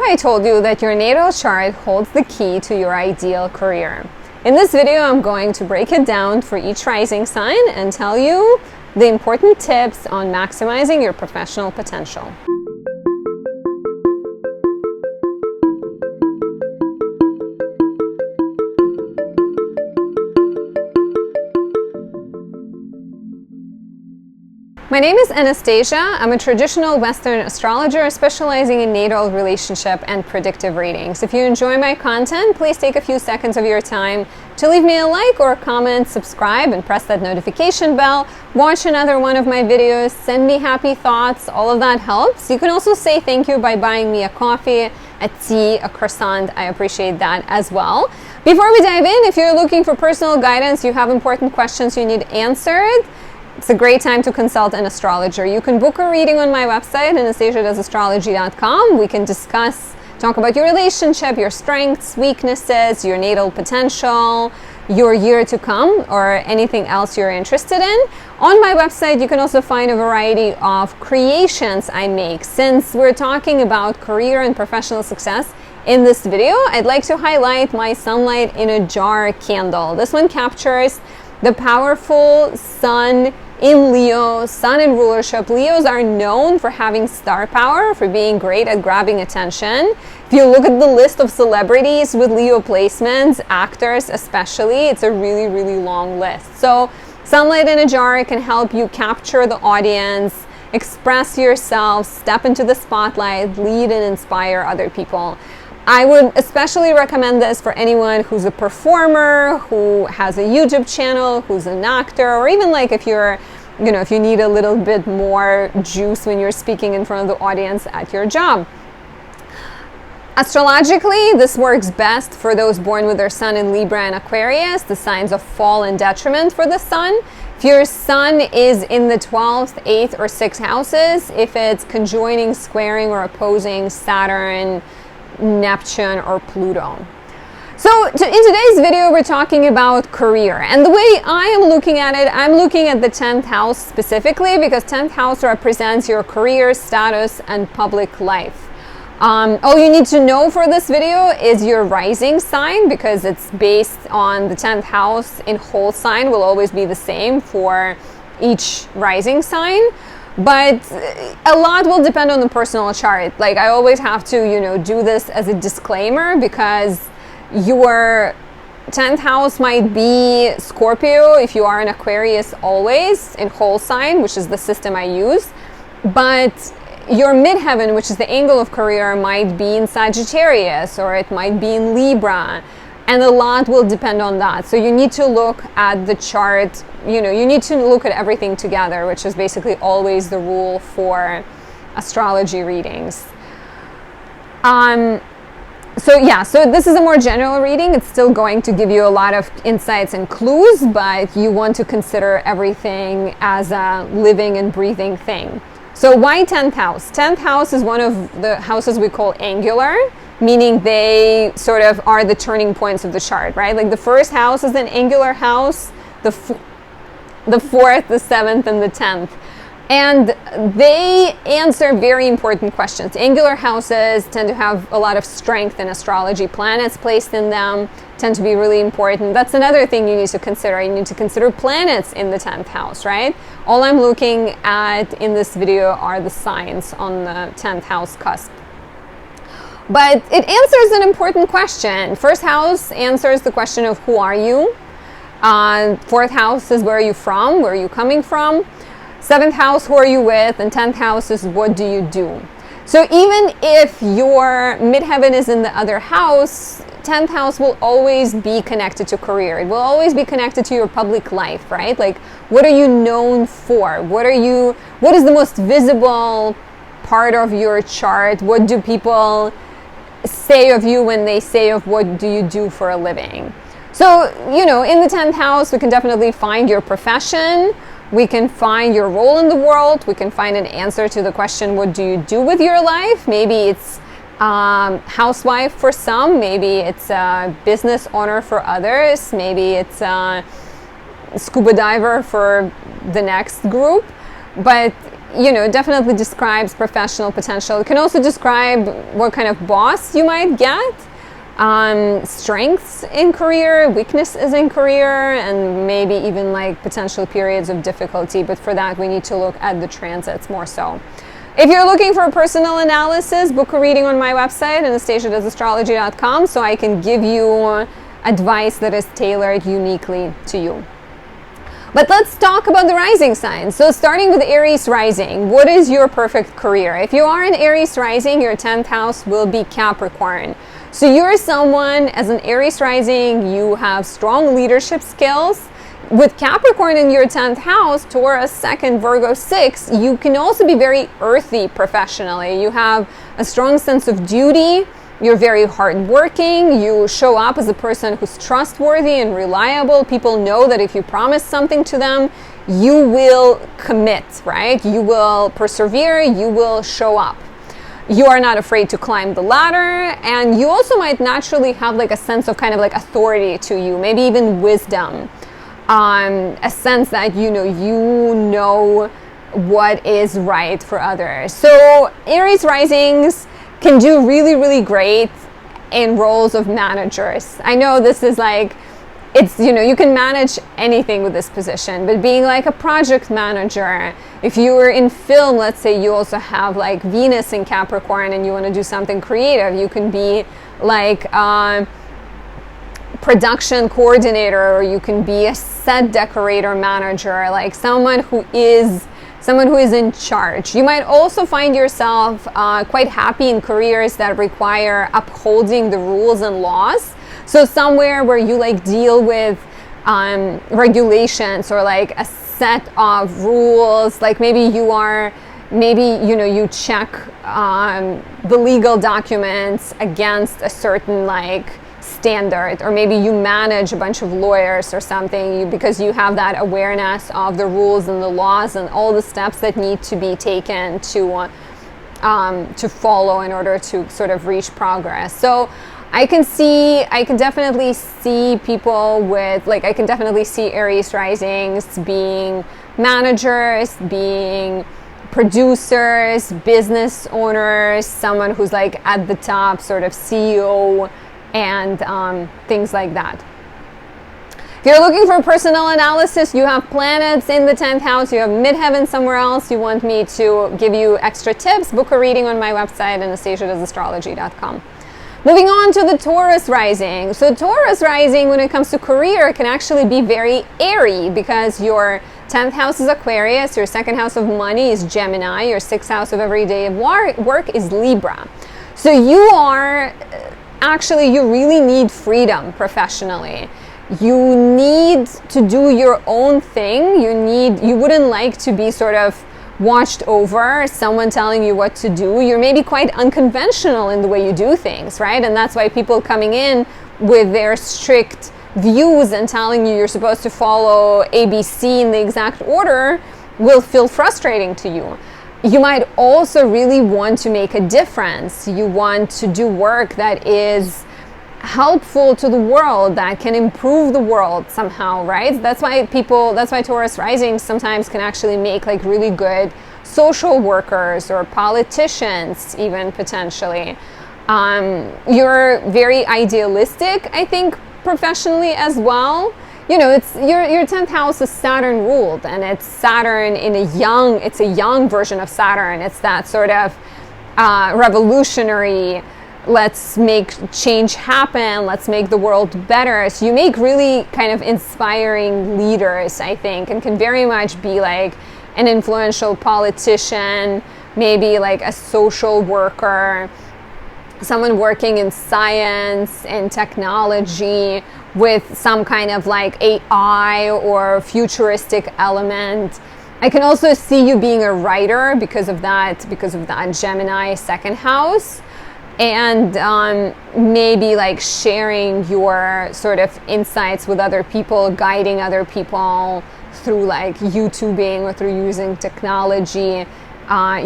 I told you that your natal chart holds the key to your ideal career. In this video, I'm going to break it down for each rising sign and tell you the important tips on maximizing your professional potential. My name is Anastasia. I'm a traditional Western astrologer specializing in natal, relationship, and predictive readings. If you enjoy my content, please take a few seconds of your time to leave me a like or a comment, subscribe, and press that notification bell. Watch another one of my videos, send me happy thoughts, all of that helps. You can also say thank you by buying me a coffee, a tea, a croissant. I appreciate that as well. Before we dive in, if you're looking for personal guidance, you have important questions you need answered, it's a great time to consult an astrologer. You can book a reading on my website, anastasiadoesastrology.com. We can talk about your relationship, your strengths, weaknesses, your natal potential, your year to come, or anything else you're interested in. On my website, you can also find a variety of creations I make. Since we're talking about career and professional success in this video, I'd like to highlight my sunlight in a jar candle. This one captures the powerful sun in Leo, sun in rulership. Leos are known for having star power, for being great at grabbing attention. If you look at the list of celebrities with Leo placements, actors especially, it's a really, really long list. So sunlight in a jar can help you capture the audience, express yourself, step into the spotlight, lead and inspire other people. I would especially recommend this for anyone who's a performer, who has a YouTube channel, who's an actor, or even like if you're, if you need a little bit more juice when you're speaking in front of the audience at your job. Astrologically, this works best for those born with their sun in Libra and Aquarius, the signs of fall and detriment for the sun. If your sun is in the 12th, 8th, or 6th houses, if it's conjoining, squaring, or opposing Saturn, Neptune, or Pluto. So in today's video, we're talking about career. And the way I am looking at it, I'm looking at the 10th house specifically because 10th house represents your career, status, and public life. All you need to know for this video is your rising sign because it's based on the 10th house in whole sign will always be the same for each rising sign. But a lot will depend on the personal chart. Like I always have to, do this as a disclaimer because your 10th house might be Scorpio if you are an Aquarius always in whole sign, which is the system I use. But your midheaven, which is the angle of career, might be in Sagittarius or it might be in Libra. And a lot will depend on that. So you need to look at the chart, you need to look at everything together, which is basically always the rule for astrology readings. So this is a more general reading. It's still going to give you a lot of insights and clues, but you want to consider everything as a living and breathing thing. So why 10th house? 10th house is one of the houses we call angular, meaning they sort of are the turning points of the chart, right? Like the first house is an angular house, the 4th, the 7th, and the 10th. And they answer very important questions. Angular houses tend to have a lot of strength in astrology. Planets placed in them tend to be really important. That's another thing you need to consider. You need to consider planets in the 10th house, right? All I'm looking at in this video are the signs on the 10th house cusp. But it answers an important question. First house answers the question of who are you? Fourth house is where are you from? Where are you coming from? 7th house, who are you with? And 10th house is what do you do? So even if your midheaven is in the other house, 10th house will always be connected to career. It will always be connected to your public life, right? Like what are you known for? What is the most visible part of your chart? What do people say of you when they say of what do you do for a living? So, in the 10th house, we can definitely find your profession. We can find your role in the world. We can find an answer to the question, what do you do with your life? Maybe it's housewife for some. Maybe it's a business owner for others. Maybe it's a scuba diver for the next group. But you know, definitely describes professional potential. It can also describe what kind of boss you might get, strengths in career, weaknesses in career, and maybe even like potential periods of difficulty. But for that, we need to look at the transits more so. If you're looking for a personal analysis, book a reading on my website, anastasiadoesastrology.com, so I can give you advice that is tailored uniquely to you. But let's talk about the rising signs. So starting with Aries Rising, what is your perfect career? If you are an Aries Rising, your 10th house will be Capricorn. So you're someone, as an Aries Rising, you have strong leadership skills. With Capricorn in your 10th house, Taurus 2nd, Virgo 6th, you can also be very earthy professionally. You have a strong sense of duty. You're very hardworking. You show up as a person who's trustworthy and reliable. People know that if you promise something to them, you will commit, right? You will persevere. You will show up. You are not afraid to climb the ladder. And you also might naturally have like a sense of kind of like authority to you, maybe even wisdom. A sense that, you know what is right for others. So Aries Risings can do really, really great in roles of managers. I know this is like, it's, you know, you can manage anything with this position, but being like a project manager, if you were in film, let's say you also have like Venus in Capricorn and you want to do something creative, you can be like a production coordinator, or you can be a set decorator manager, like someone who is in charge. You might also find yourself quite happy in careers that require upholding the rules and laws. So somewhere where you like deal with regulations or like a set of rules, like maybe you check the legal documents against a certain like standard, or maybe you manage a bunch of lawyers or something because you have that awareness of the rules and the laws and all the steps that need to be taken to follow in order to sort of reach progress. So I can definitely see people with, like, I can definitely see Aries Risings being managers, being producers, business owners, someone who's like at the top, sort of CEO, and things like that. If you're looking for a personal analysis, you have planets in the 10th house, you have midheaven somewhere else, you want me to give you extra tips, book a reading on my website, anastasiadoesastrology.com. Moving on to the Taurus Rising. So Taurus Rising, when it comes to career, can actually be very airy because your 10th house is Aquarius, your 2nd house of money is Gemini, your 6th house of everyday work is Libra. So you really need freedom professionally. You need to do your own thing. You wouldn't like to be sort of watched over, someone telling you what to do. You're maybe quite unconventional in the way you do things, right? And that's why people coming in with their strict views and telling you you're supposed to follow ABC in the exact order will feel frustrating to you. You might also really want to make a difference. You want to do work that is helpful to the world, that can improve the world somehow, right? That's why Taurus Rising sometimes can actually make like really good social workers or politicians, even potentially. You're very idealistic, I think, professionally as well. You know, it's your 10th house is Saturn ruled, and it's Saturn it's a young version of Saturn. It's that sort of revolutionary, let's make change happen, let's make the world better. So you make really kind of inspiring leaders, I think, and can very much be like an influential politician, maybe like a social worker, someone working in science and technology with some kind of like AI or futuristic element. I can also see you being a writer because of that Gemini 2nd house. And maybe like sharing your sort of insights with other people, guiding other people through like YouTubing or through using technology,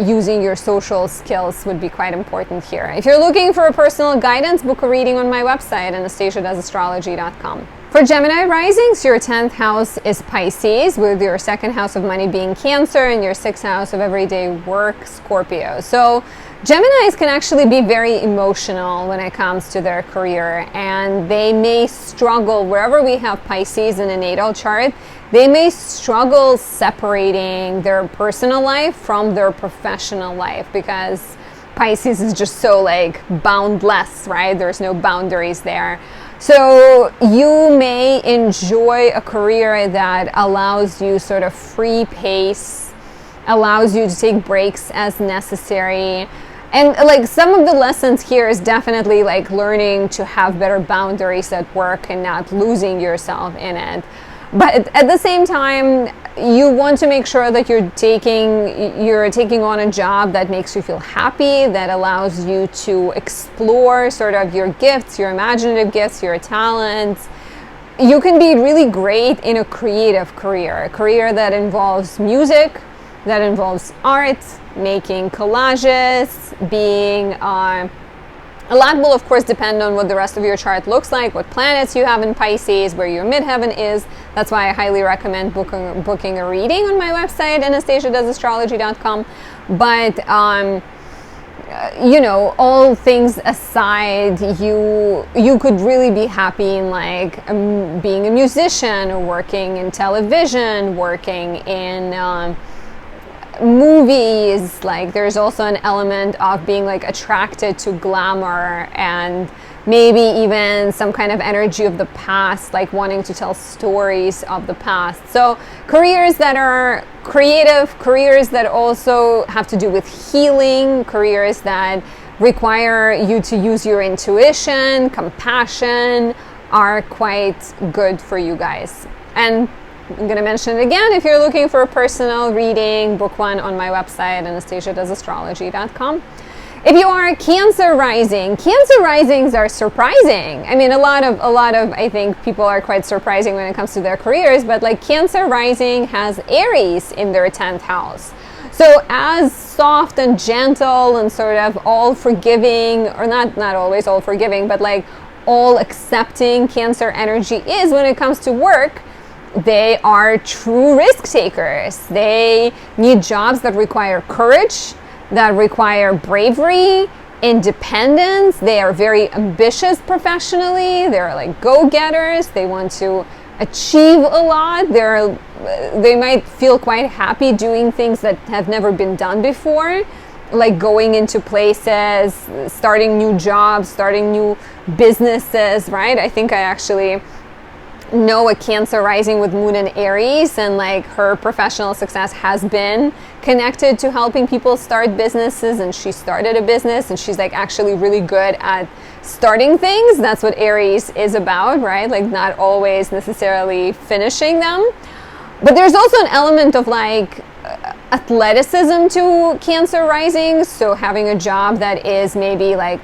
using your social skills would be quite important here. If you're looking for a personal guidance, book a reading on my website, anastasiadoesastrology.com. For Gemini risings, your 10th house is Pisces, with your 2nd house of money being Cancer and your 6th house of everyday work, Scorpio. So Geminis can actually be very emotional when it comes to their career, and they may struggle wherever we have Pisces in a natal chart. They may struggle separating their personal life from their professional life, because Pisces is just so like boundless, right? There's no boundaries there. So you may enjoy a career that allows you sort of free pace, allows you to take breaks as necessary. And like some of the lessons here is definitely like learning to have better boundaries at work and not losing yourself in it. But at the same time, you want to make sure that you're taking on a job that makes you feel happy, that allows you to explore sort of your gifts, your imaginative gifts, your talents. You can be really great in a creative career, a career that involves music, that involves art, making collages, being a lot will, of course, depend on what the rest of your chart looks like, what planets you have in Pisces, where your midheaven is. That's why I highly recommend booking a reading on my website, anastasiadoesastrology.com. But, you know, all things aside, you could really be happy in, like, being a musician, working in television, working in movies. Like there's also an element of being like attracted to glamour and maybe even some kind of energy of the past, like wanting to tell stories of the past. So careers that are creative, careers that also have to do with healing, careers that require you to use your intuition, compassion, are quite good for you guys. And I'm going to mention it again. If you're looking for a personal reading, book one on my website, anastasiadoesastrology.com. If you are Cancer Rising, Cancer Risings are surprising. I mean, a lot of, I think people are quite surprising when it comes to their careers, but like Cancer Rising has Aries in their 10th house. So as soft and gentle and sort of all forgiving, or not always all forgiving, but like all accepting Cancer energy is when it comes to work, they are true risk takers. They need jobs that require courage, that require bravery, independence. They are very ambitious professionally. They're like go-getters. They want to achieve a lot. They might feel quite happy doing things that have never been done before, like going into places, starting new jobs, starting new businesses, right? I think I actually know a Cancer rising with Moon in Aries, and like her professional success has been connected to helping people start businesses, and she started a business and she's like actually really good at starting things. That's what Aries is about, right? Like not always necessarily finishing them. But there's also an element of like athleticism to Cancer rising, so having a job that is maybe like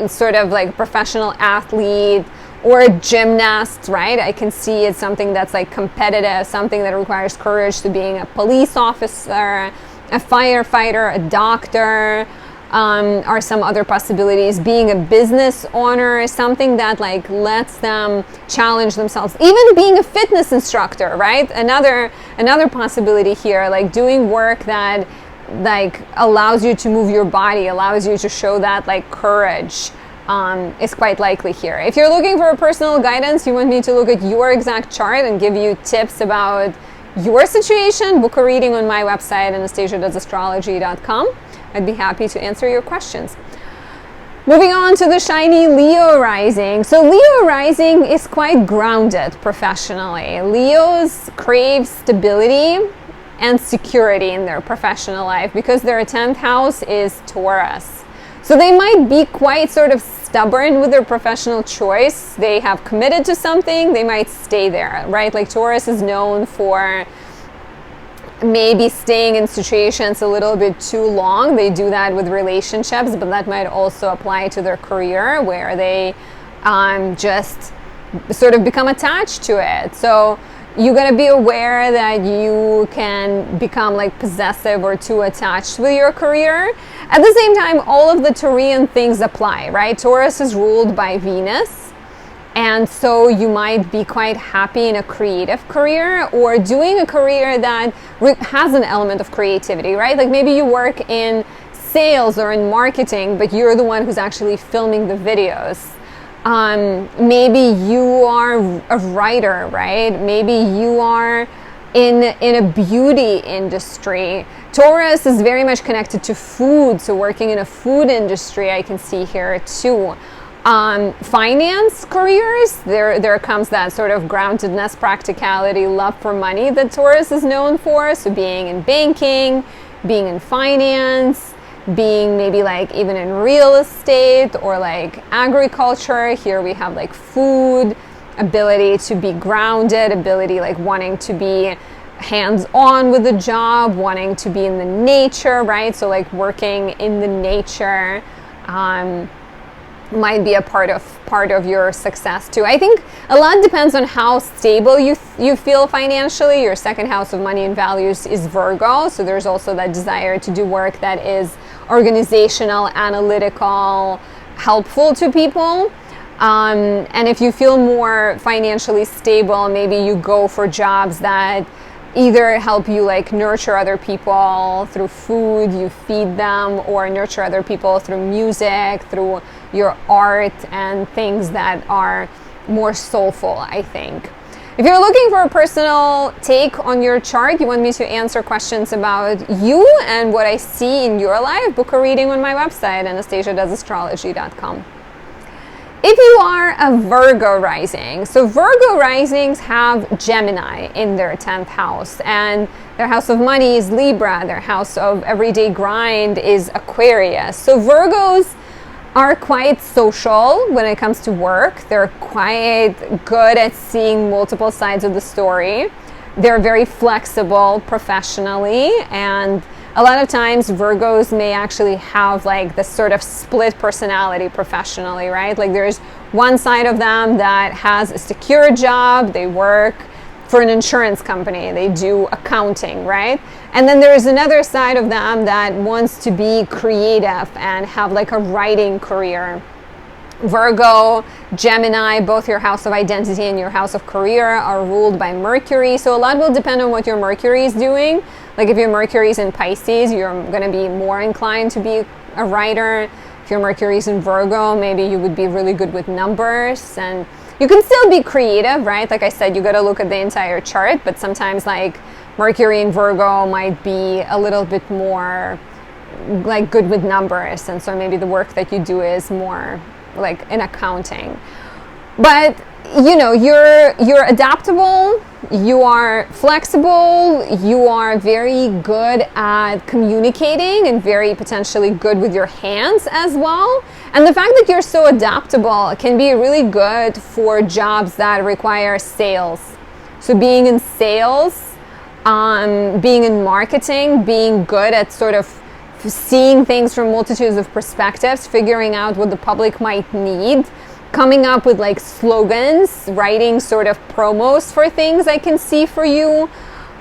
sort of like professional athlete or a gymnast, right? I can see it's something that's like competitive, something that requires courage, to being a police officer, a firefighter, a doctor, or some other possibilities. Being a business owner, something that like lets them challenge themselves. Even being a fitness instructor, right? Another possibility here, like doing work that like allows you to move your body, allows you to show that like courage. Is quite likely here. If you're looking for a personal guidance, you want me to look at your exact chart and give you tips about your situation, book a reading on my website, anastasiadoesastrology.com. I'd be happy to answer your questions. Moving on to the shiny Leo rising. So Leo rising is quite grounded professionally. Leos crave stability and security in their professional life because their 10th house is Taurus. So they might be quite sort of stubborn with their professional choice. They have committed to something, they might stay there, right? Like Taurus is known for maybe staying in situations a little bit too long. They do that with relationships, but that might also apply to their career, where they just sort of become attached to it. So you got to be aware that you can become like possessive or too attached with your career. At the same time, all of the Taurian things apply, right? Taurus is ruled by Venus, And so you might be quite happy in a creative career or doing a career that has an element of creativity, right? Like maybe you work in sales or in marketing, but you're the one who's actually filming the videos. Maybe you are a writer, right? Maybe you are in a beauty industry. Taurus is very much connected to food, so working in a food industry I can see here too. Finance careers, there comes that sort of groundedness, practicality, love for money that Taurus is known for. So being in banking, being in finance, being maybe like even in real estate or like agriculture. Here we have like food, ability to be grounded, ability like wanting to be hands-on with the job, wanting to be in the nature, right? So like working in the nature might be a part of your success too. I think a lot depends on how stable you feel financially. Your second house of money and values is Virgo, so there's also that desire to do work that is organizational, analytical, helpful to people. And if you feel more financially stable, maybe you go for jobs that either help you like nurture other people through food, you feed them, or nurture other people through music, through your art and things that are more soulful, I think. If you're looking for a personal take on your chart, you want me to answer questions about you and what I see in your life, book a reading on my website, anastasiadoesastrology.com. If you are a Virgo rising, so Virgo risings have Gemini in their 10th house, and their house of money is Libra, their house of everyday grind is Aquarius. So Virgos are quite social when it comes to work. They're quite good at seeing multiple sides of the story. They're very flexible professionally, and a lot of times Virgos may actually have like this sort of split personality professionally, right? Like there's one side of them that has a secure job, they work for an insurance company, they do accounting, right? And then there's another side of them that wants to be creative and have like a writing career. Virgo, Gemini, both your house of identity and your house of career are ruled by Mercury. So a lot will depend on what your Mercury is doing. Like if your Mercury is in Pisces, you're going to be more inclined to be a writer. If your Mercury is in Virgo, maybe you would be really good with numbers. And you can still be creative, right? Like I said, you got to look at the entire chart, but sometimes like Mercury in Virgo might be a little bit more like good with numbers. And so maybe the work that you do is more like in accounting. But you know, you're adaptable, you are flexible, you are very good at communicating and very potentially good with your hands as well. And the fact that you're so adaptable can be really good for jobs that require sales. So being in sales, being in marketing, being good at sort of seeing things from multitudes of perspectives, figuring out what the public might need, coming up with like slogans, writing sort of promos for things I can see for you.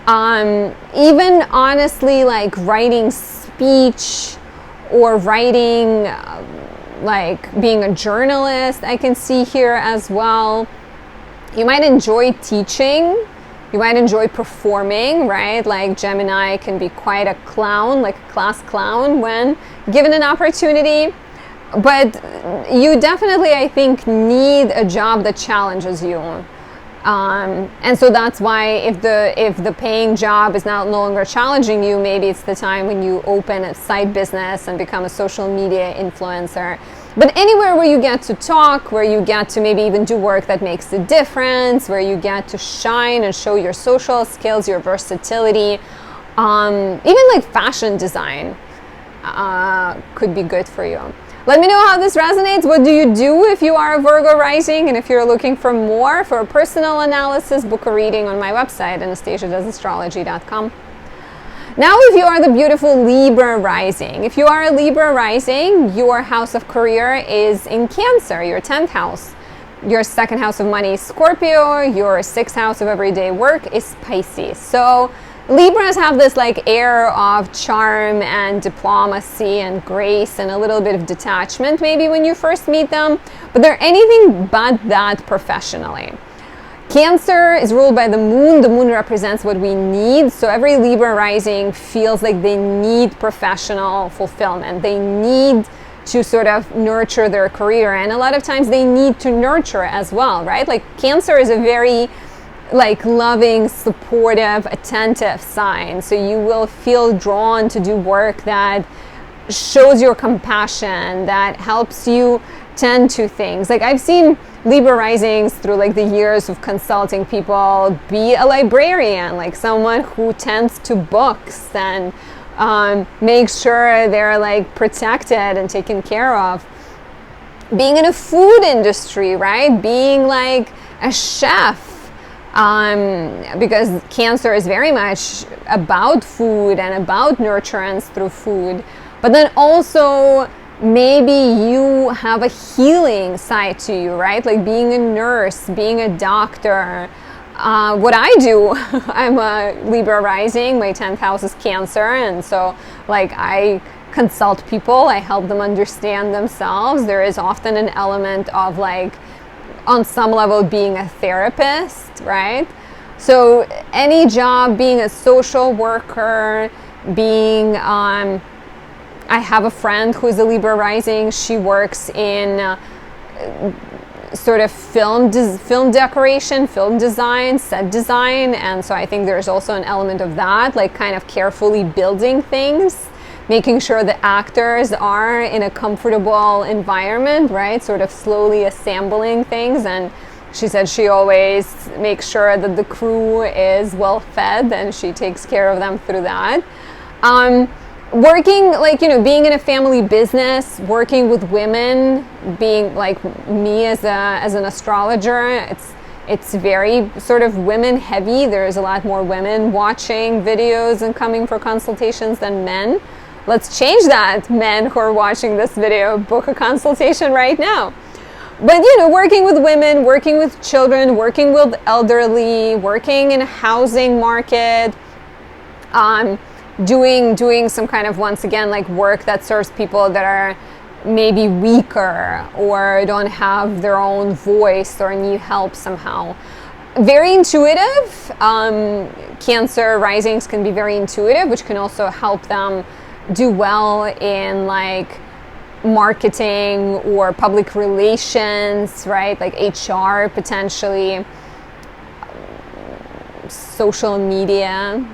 Even honestly, like writing speech or writing, like being a journalist, I can see here as well. You might enjoy teaching. You might enjoy performing, right? Like Gemini can be quite a clown, like a class clown when given an opportunity. But you definitely, I think, need a job that challenges you. And so that's why if the paying job is now no longer challenging you, maybe it's the time when you open a side business and become a social media influencer. But anywhere where you get to talk, where you get to maybe even do work that makes a difference, where you get to shine and show your social skills, your versatility, even like fashion design could be good for you. Let me know how this resonates. What do you do if you are a Virgo rising? And if you're looking for more, for a personal analysis, book a reading on my website, anastasiadoesastrology.com. Now, if you are the beautiful Libra rising, if you are a Libra rising, your house of career is in Cancer, your 10th house. Your second house of money is Scorpio. Your 6th house of everyday work is Pisces. So Libras have this like air of charm and diplomacy and grace and a little bit of detachment maybe when you first meet them. but they're anything but that professionally. Cancer is ruled by the moon. The moon represents what we need. So every Libra rising feels like they need professional fulfillment. They need to sort of nurture their career. And a lot of times they need to nurture as well, right? Like Cancer is a very like loving, supportive, attentive sign. So you will feel drawn to do work that shows your compassion, that helps you tend to things. Like I've seen Libra risings through like the years of consulting people be a librarian, like someone who tends to books and makes sure they're like protected and taken care of. Being in a food industry, right? Being like a chef, because Cancer is very much about food and about nurturance through food. But then also maybe you have a healing side to you, right? Like being a nurse, being a doctor. What I do, I'm a Libra rising, my 10th house is Cancer, and so like I consult people, I help them understand themselves. There is often an element of like, on some level, being a therapist, right? So any job, being a social worker, being I have a friend who is a Libra rising. She works in sort of film decoration, film design, set design, and so I think there's also an element of that, like kind of carefully building things, making sure the actors are in a comfortable environment, right? Sort of slowly assembling things. And she said she always makes sure that the crew is well fed and she takes care of them through that. Working, like, you know, being in a family business, working with women, being like me as an astrologer, it's very sort of women heavy. There's a lot more women watching videos and coming for consultations than men. Let's change that, men who are watching this video. Book a consultation right now. But, you know, working with women, working with children, working with elderly, working in a housing market, doing some kind of, once again, like work that serves people that are maybe weaker or don't have their own voice or need help somehow. Very intuitive. Cancer risings can be very intuitive, which can also help them do well in like marketing or public relations, right? Like HR potentially. Social media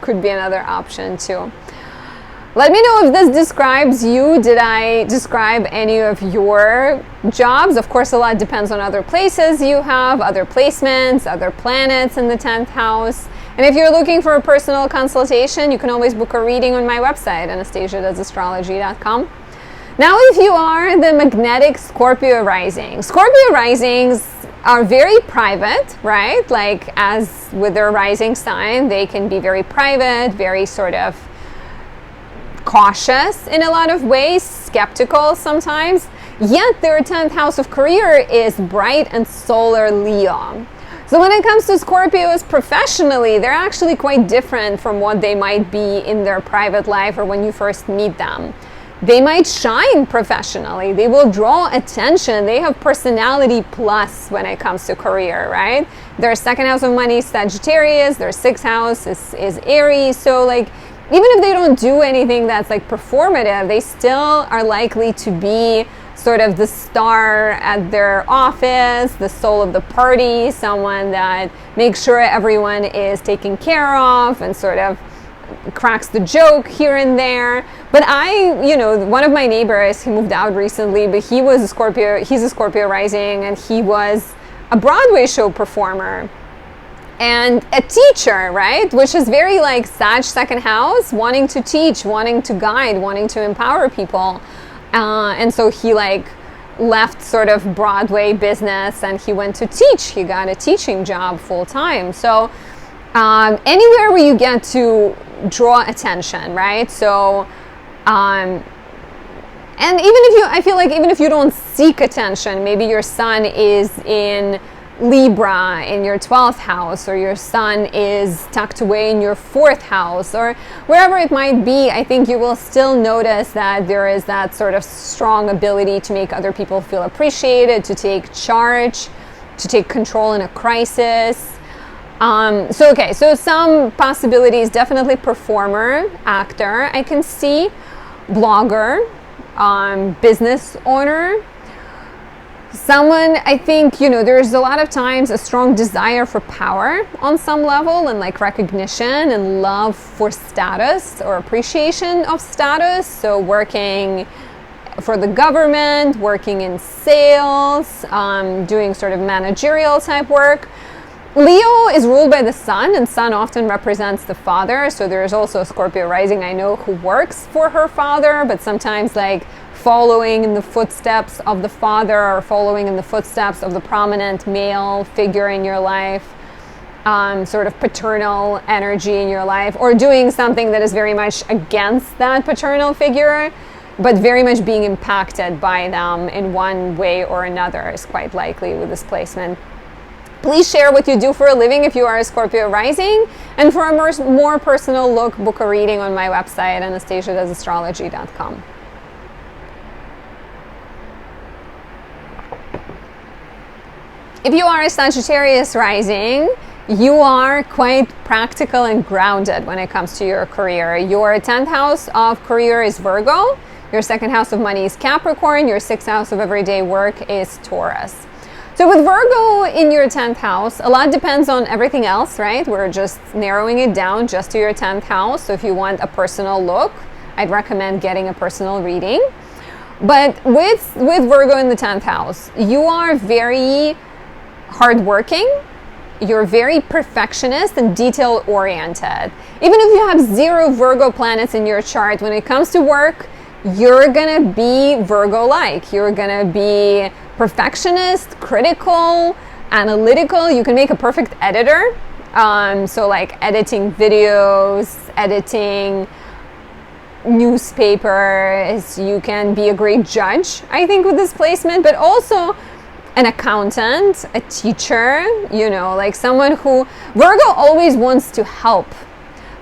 could be another option too. Let me know if this describes you. Did I describe any of your jobs? Of course, a lot depends on other places you have, other placements, other planets in the 10th house. And if you're looking for a personal consultation, you can always book a reading on my website, Anastasia.astrology.com. Now, if you are the magnetic Scorpio rising, Scorpio risings are very private, right? Like as with their rising sign, they can be very private, very sort of cautious in a lot of ways, skeptical sometimes. Yet their 10th house of career is bright and solar Leo. So when it comes to Scorpios professionally, they're actually quite different from what they might be in their private life or when you first meet them. They might shine professionally. They will draw attention. They have personality plus when it comes to career, right? Their second house of money is Sagittarius. Their sixth house is Aries. So like, even if they don't do anything that's like performative, they still are likely to be sort of the star at their office, the soul of the party, someone that makes sure everyone is taken care of and sort of cracks the joke here and there. But one of my neighbors, he moved out recently, but he was a Scorpio, he's a Scorpio rising, and he was a Broadway show performer and a teacher, right? Which is very like Sag second house, wanting to teach, wanting to guide, wanting to empower people. And so he like left sort of Broadway business and he went to teach. He got a teaching job full time. So anywhere where you get to draw attention, right? So, and even if you don't seek attention, maybe your sun is in Libra in your 12th house, or your sun is tucked away in your 4th house, or wherever it might be, I think you will still notice that there is that sort of strong ability to make other people feel appreciated, to take charge, to take control in a crisis. So some possibilities, definitely performer, actor, I can see, blogger, business owner. Someone, I think, there's a lot of times a strong desire for power on some level, and like recognition and love for status or appreciation of status. So working for the government, working in sales, doing sort of managerial type work. Leo is ruled by the sun, and sun often represents the father. So there's also a Scorpio rising I know who works for her father, but sometimes like following in the footsteps of the father, or following in the footsteps of the prominent male figure in your life, sort of paternal energy in your life, or doing something that is very much against that paternal figure, but very much being impacted by them in one way or another is quite likely with this placement. Please share what you do for a living if you are a Scorpio rising. And for a more personal look, book a reading on my website, anastasiadoesastrology.com. If you are a Sagittarius rising, you are quite practical and grounded when it comes to your career. Your 10th house of career is Virgo. Your 2nd house of money is Capricorn. Your 6th house of everyday work is Taurus. So with Virgo in your 10th house, a lot depends on everything else, right? We're just narrowing it down just to your 10th house. So if you want a personal look, I'd recommend getting a personal reading. But with Virgo in the 10th house, you are very hardworking. You're very perfectionist and detail oriented. Even if you have 0 Virgo planets in your chart, when it comes to work, you're gonna be Virgo-like. You're gonna be perfectionist, critical, analytical. You can make a perfect editor. So like editing videos, editing newspapers. You can be a great judge, I think, with this placement, but also an accountant, a teacher, like someone who, Virgo always wants to help.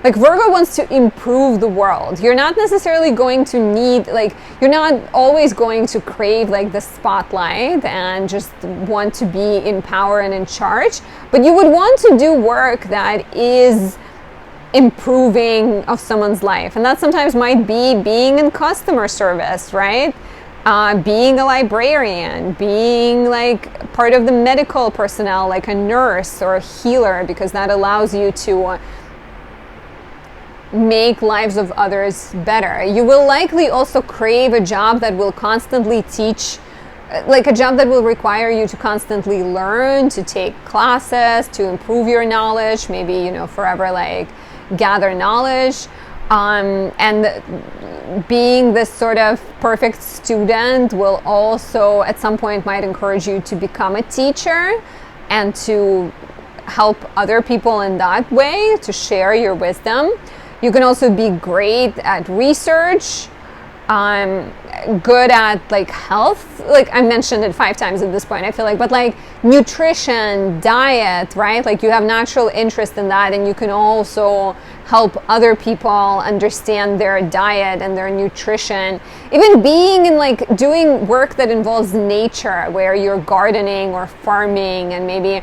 Like Virgo wants to improve the world. You're not necessarily going to need, you're not always going to crave like the spotlight and just want to be in power and in charge, but you would want to do work that is improving of someone's life. And that sometimes might be being in customer service, right? Being a librarian, being like part of the medical personnel, like a nurse or a healer, because that allows you to make lives of others better. You will likely also crave a job that will constantly teach, like a job that will require you to constantly learn, to take classes, to improve your knowledge, maybe, forever like gather knowledge. And being this sort of perfect student will also at some point might encourage you to become a teacher and to help other people in that way, to share your wisdom. You can also be great at research, good at like health. Like I mentioned it 5 times at this point, I feel like, but like nutrition, diet, right? Like you have natural interest in that, and you can also help other people understand their diet and their nutrition. Even being in like doing work that involves nature, where you're gardening or farming, and maybe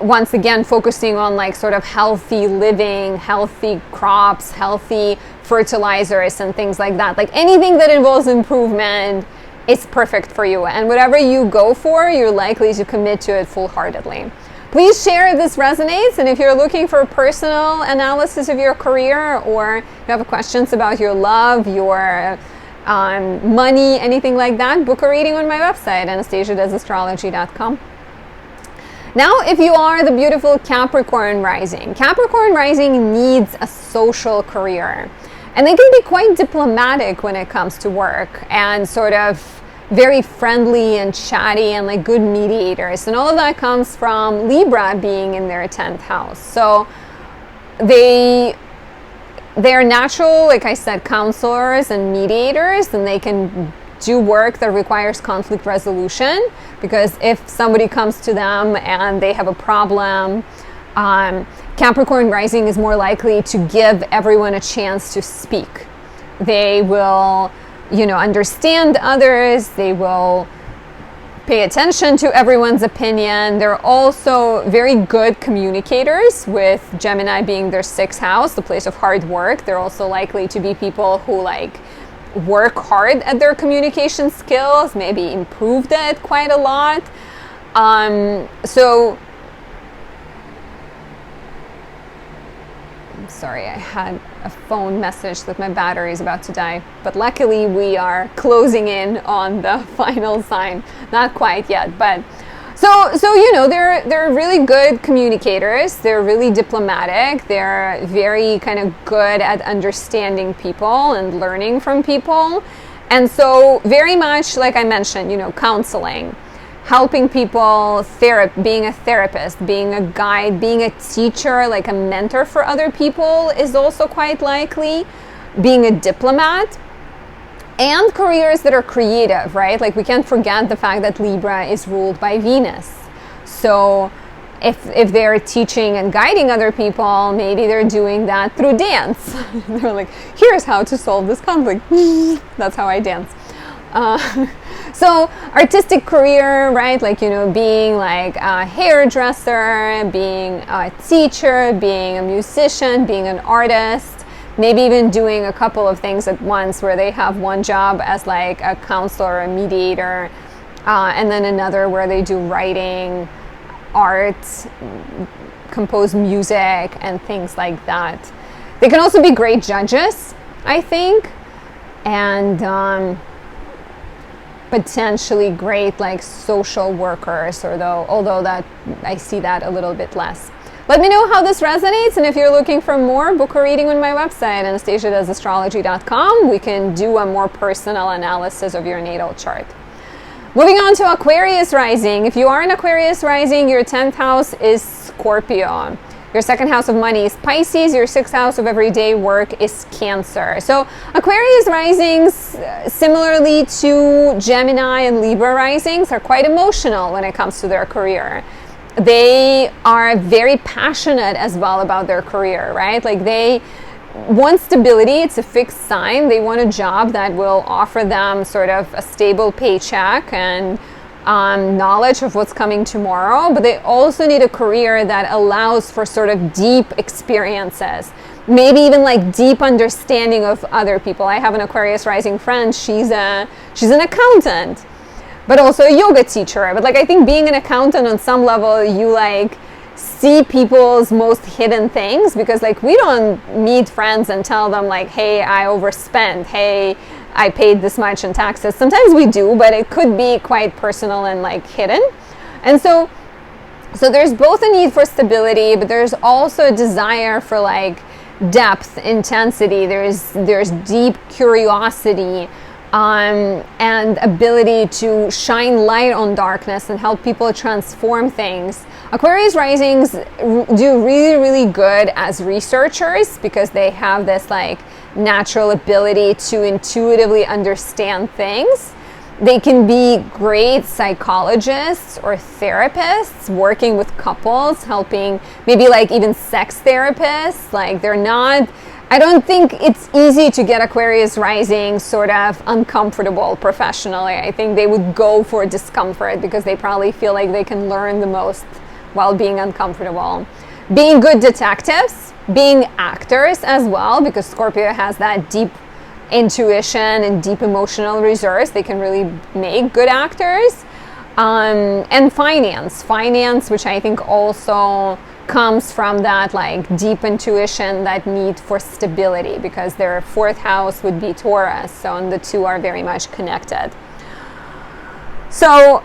once again focusing on like sort of healthy living, healthy crops, healthy fertilizers and things like that. Like anything that involves improvement is perfect for you, and whatever you go for, you're likely to commit to it full-heartedly. Please share if this resonates, and if you're looking for personal analysis of your career, or you have questions about your love, your money, anything like that, book a reading on my website, anastasiadoesastrology.com. Now, if you are the beautiful Capricorn Rising, Capricorn Rising needs a social career. And they can be quite diplomatic when it comes to work, and sort of very friendly and chatty and like good mediators. And all of that comes from Libra being in their 10th house. So they're natural, like I said, counselors and mediators, and they can do work that requires conflict resolution, because if somebody comes to them and they have a problem, Capricorn Rising is more likely to give everyone a chance to speak. They will, understand others. They will pay attention to everyone's opinion. They're also very good communicators, with Gemini being their 6th house, the place of hard work. They're also likely to be people who work hard at their communication skills, maybe improved it quite a lot. Sorry, I had a phone message that my battery is about to die, but luckily we are closing in on the final sign. Not quite yet, but so they're really good communicators. They're really diplomatic. They're very kind of good at understanding people and learning from people. And so very much, like I mentioned, counseling, helping people, being a therapist, being a guide, being a teacher, like a mentor for other people is also quite likely. Being a diplomat, and careers that are creative, right? Like, we can't forget the fact that Libra is ruled by Venus. So if they're teaching and guiding other people, maybe they're doing that through dance. They're like, here's how to solve this conflict. That's how I dance. So artistic career, right? Being like a hairdresser, being a teacher, being a musician, being an artist, maybe even doing a couple of things at once, where they have one job as like a counselor or a mediator, and then another where they do writing, art, compose music, and things like that. They can also be great judges, I think, and potentially great social workers, although that I see that a little bit less. Let me know how this resonates, and if you're looking for more, book a reading on my website, anastasiadoesastrology.com. We can do a more personal analysis of your natal chart. Moving on to Aquarius Rising. If you are an Aquarius Rising, your 10th house is Scorpio. Your 2nd house of money is Pisces. Your 6th house of everyday work is Cancer. So Aquarius Risings, similarly to Gemini and Libra Risings, are quite emotional when it comes to their career. They are very passionate as well about their career, right? They want stability. It's a fixed sign. They want a job that will offer them sort of a stable paycheck and knowledge of what's coming tomorrow, but they also need a career that allows for sort of deep experiences, maybe even deep understanding of other people. I have an Aquarius Rising friend. She's an accountant, but also a yoga teacher. But I think being an accountant, on some level, you see people's most hidden things, because we don't meet friends and tell them hey, I overspent, hey, I paid this much in taxes. Sometimes we do, but it could be quite personal and hidden. And so there's both a need for stability, but there's also a desire for depth, intensity. There's deep curiosity, and ability to shine light on darkness and help people transform things. Aquarius Risings do really, really good as researchers, because they have this natural ability to intuitively understand things. They can be great psychologists or therapists, working with couples, helping, maybe even sex therapists. I don't think it's easy to get Aquarius Rising sort of uncomfortable professionally. I think they would go for discomfort, because they probably feel like they can learn the most while being uncomfortable. Being good detectives, being actors as well, because Scorpio has that deep intuition and deep emotional reserves. They can really make good actors. And finance, which I think also comes from that deep intuition, that need for stability, because their 4th house would be Taurus, so and the two are very much connected. So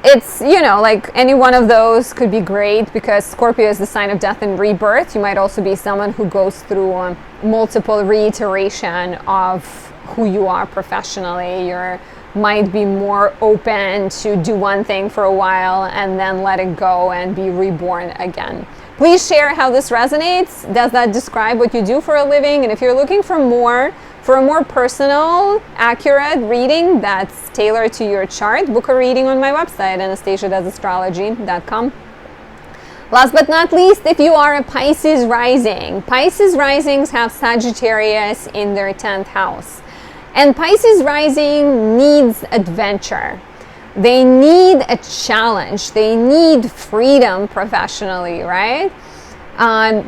it's, any one of those could be great, because Scorpio is the sign of death and rebirth. You might also be someone who goes through multiple reiteration of who you are professionally. You might be more open to do one thing for a while and then let it go and be reborn again. Please share how this resonates. Does that describe what you do for a living? And if you're looking for more For a more personal, accurate reading that's tailored to your chart, book a reading on my website, anastasiadoesastrology.com. Last but not least, if you are a Pisces Rising, Pisces Risings have Sagittarius in their 10th house. And Pisces Rising needs adventure. They need a challenge. They need freedom professionally, right?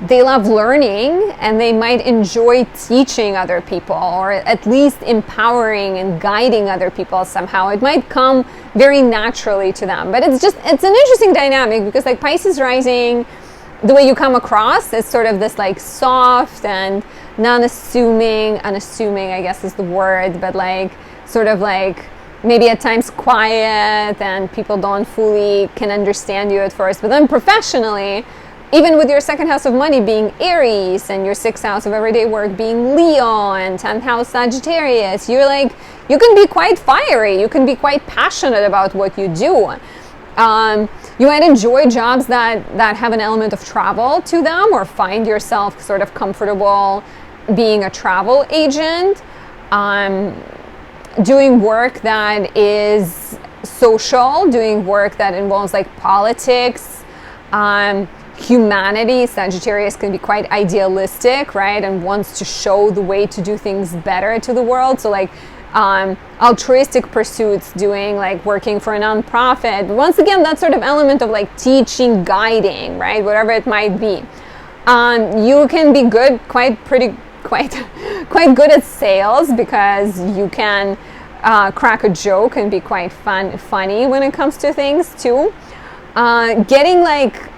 They love learning, and they might enjoy teaching other people, or at least empowering and guiding other people somehow. It might come very naturally to them, but it's an interesting dynamic, because like Pisces Rising, the way you come across is sort of this like soft and unassuming, I guess is the word, but like sort of like maybe at times quiet, and people don't fully can understand you at first. But then professionally, even with your second house of money being Aries, and your sixth house of everyday work being Leo, and 10th house Sagittarius, you can be quite fiery. You can be quite passionate about what you do. You might enjoy jobs that have an element of travel to them, or find yourself sort of comfortable being a travel agent, doing work that is social, doing work that involves like politics, humanity. Sagittarius can be quite idealistic, right? And wants to show the way to do things better to the world. So like altruistic pursuits, doing like working for a nonprofit. But once again, that sort of element of like teaching, guiding, right? Whatever it might be. You can be quite good at sales, because you can crack a joke and be quite funny when it comes to things too. Getting like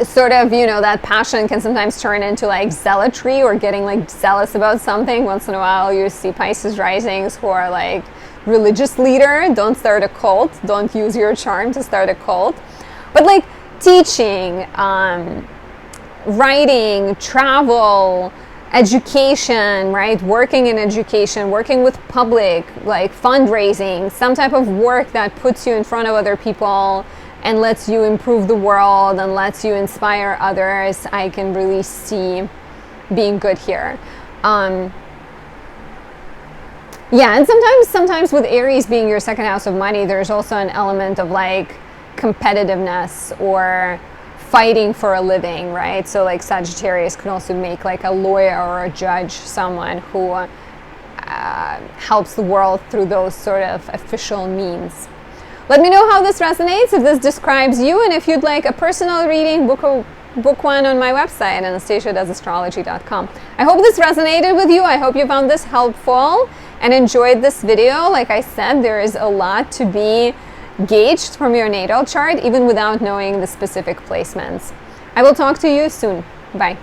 sort of, that passion can sometimes turn into like zealotry, or getting like zealous about something. Once in a while you see Pisces Risings who are like religious leader. Don't start a cult. Don't use your charm to start a cult. But like teaching, writing, travel, education, right? Working in education, working with public, like fundraising, some type of work that puts you in front of other people and lets you improve the world and lets you inspire others. I can really see being good here. And sometimes with Aries being your second house of money, there's also an element of like competitiveness or fighting for a living, right? So like Sagittarius can also make like a lawyer or a judge someone who helps the world through those sort of official means. Let me know how this resonates, if this describes you, and if you'd like a personal reading, book one on my website, anastasiadoesastrology.com. I hope this resonated with you. I hope you found this helpful and enjoyed this video. Like I said, there is a lot to be gauged from your natal chart, even without knowing the specific placements. I will talk to you soon. Bye.